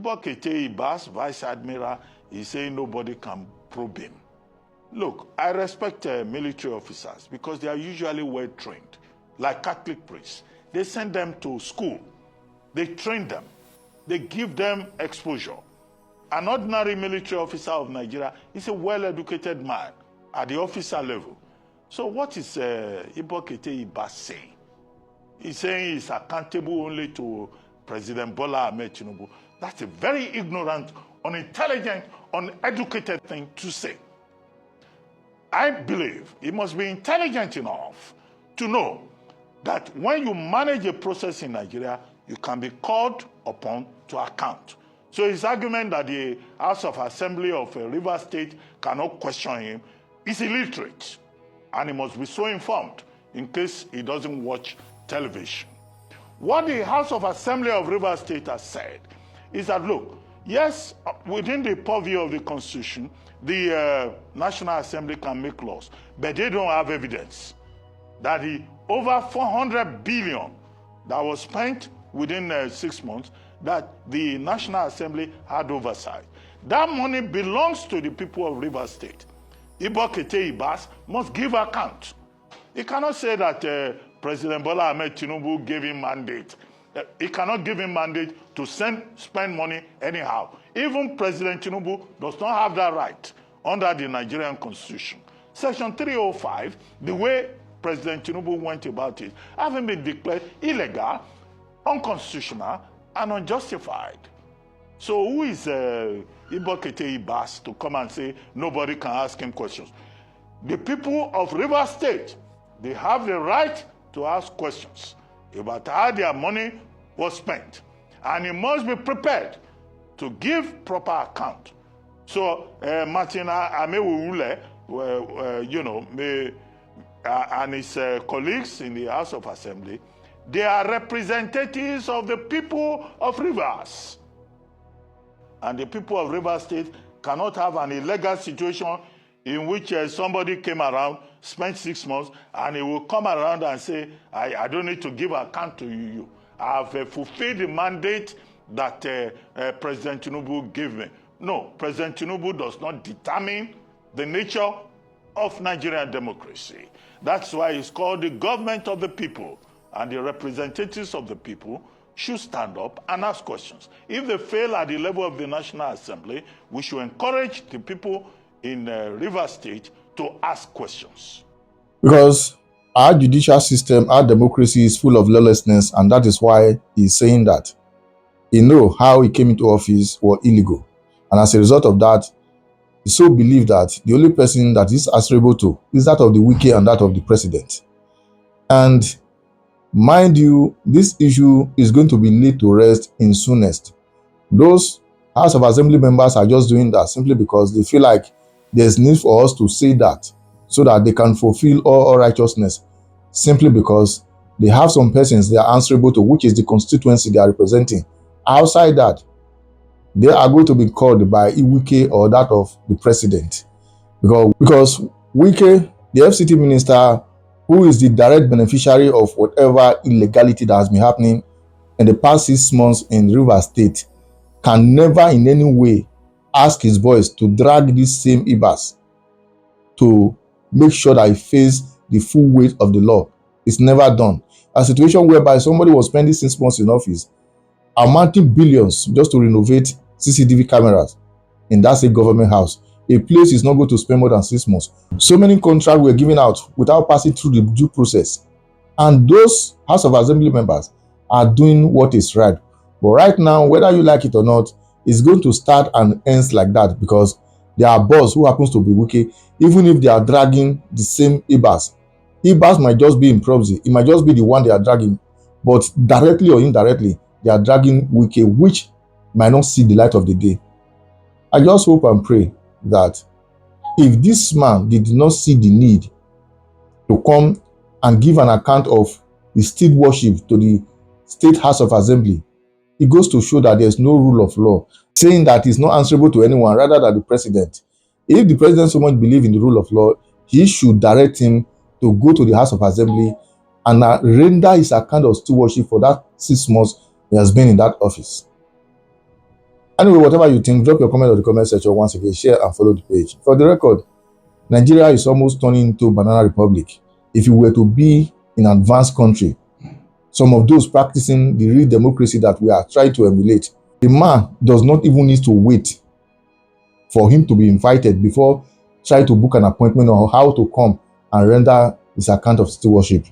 Ibas, Vice Admiral, is saying nobody can probe him. Look, I respect military officers because they are usually well trained, like Catholic priests. They send them to school. They train them. They give them exposure. An ordinary military officer of Nigeria is a well-educated man at the officer level. So what is Ibas saying? He's saying he's accountable only to President Bola Ahmed Tinubu. That's a very ignorant, unintelligent, uneducated thing to say. I believe he must be intelligent enough to know that when you manage a process in Nigeria, you can be called upon to account. So his argument that the House of Assembly of Rivers State cannot question him is illiterate, and he must be so informed in case he doesn't watch television. What the House of Assembly of Rivers State has said is that, look, yes, within the purview of the Constitution, the National Assembly can make laws, but they don't have evidence that the over 400 billion that was spent within 6 months, that the National Assembly had oversight. That money belongs to the people of Rivers State. Ibas must give account. He cannot say that President Bola Ahmed Tinubu gave him mandate. He cannot give him mandate to spend money anyhow. Even President Tinubu does not have that right under the Nigerian Constitution. Section 305, the way President Tinubu went about it, having been declared illegal, unconstitutional, and unjustified. So who is Ibas to come and say nobody can ask him questions? The people of Rivers State, they have the right to ask questions about how their money was spent. And he must be prepared to give proper account. So Martina Amewule, and his colleagues in the House of Assembly, they are representatives of the people of Rivers. And the people of Rivers State cannot have an illegal situation in which somebody came around, spent 6 months, and he will come around and say, I don't need to give account to you. I have fulfilled the mandate that President Tinubu gave me. No, President Tinubu does not determine the nature of Nigerian democracy. That's why it's called the government of the people, and the representatives of the people should stand up and ask questions. If they fail at the level of the National Assembly, we should encourage the people in Rivers State to ask questions. Because our judicial system, our democracy is full of lawlessness, and that is why he's saying that. He knows how he came into office was illegal. And as a result of that, he so believes that the only person that is answerable to is that of the wicked and that of the president. And mind you, this issue is going to be laid to rest in soonest. Those House of Assembly members are just doing that simply because they feel like there's need for us to say that so that they can fulfill all righteousness, simply because they have some persons they are answerable to, which is the constituency they are representing. Outside that, they are going to be called by Iwike or that of the president. Because Wike, the FCT minister, who is the direct beneficiary of whatever illegality that has been happening in the past 6 months in Rivers State, can never in any way ask his boys to drag this same Ibas to make sure that he faces the full weight of the law. It's never done. A situation whereby somebody was spending 6 months in office, amounting billions just to renovate CCTV cameras in that same government house. A place is not going to spend more than 6 months. So many contracts were given out without passing through the due process. And those House of Assembly members are doing what is right. But right now, whether you like it or not, it's going to start and ends like that, because there are boss who happens to be wicked, even if they are dragging the same Ibas. Ibas might just be in proxy. It might just be the one they are dragging. But directly or indirectly, they are dragging wicked, which might not see the light of the day. I just hope and pray that if this man did not see the need to come and give an account of his state worship to the State House of Assembly, it goes to show that there's no rule of law, saying that he's not answerable to anyone rather than the president. If the president so much believes in the rule of law, he should direct him to go to the House of Assembly and render his account of stewardship for that 6 months he has been in that office. Anyway, whatever you think, drop your comment on the comment section. Once again, share and follow the page. For the record, Nigeria is almost turning into a banana republic. If you were to be in an advanced country, some of those practicing the real democracy that we are trying to emulate, the man does not even need to wait for him to be invited before trying to book an appointment on how to come and render his account of stewardship.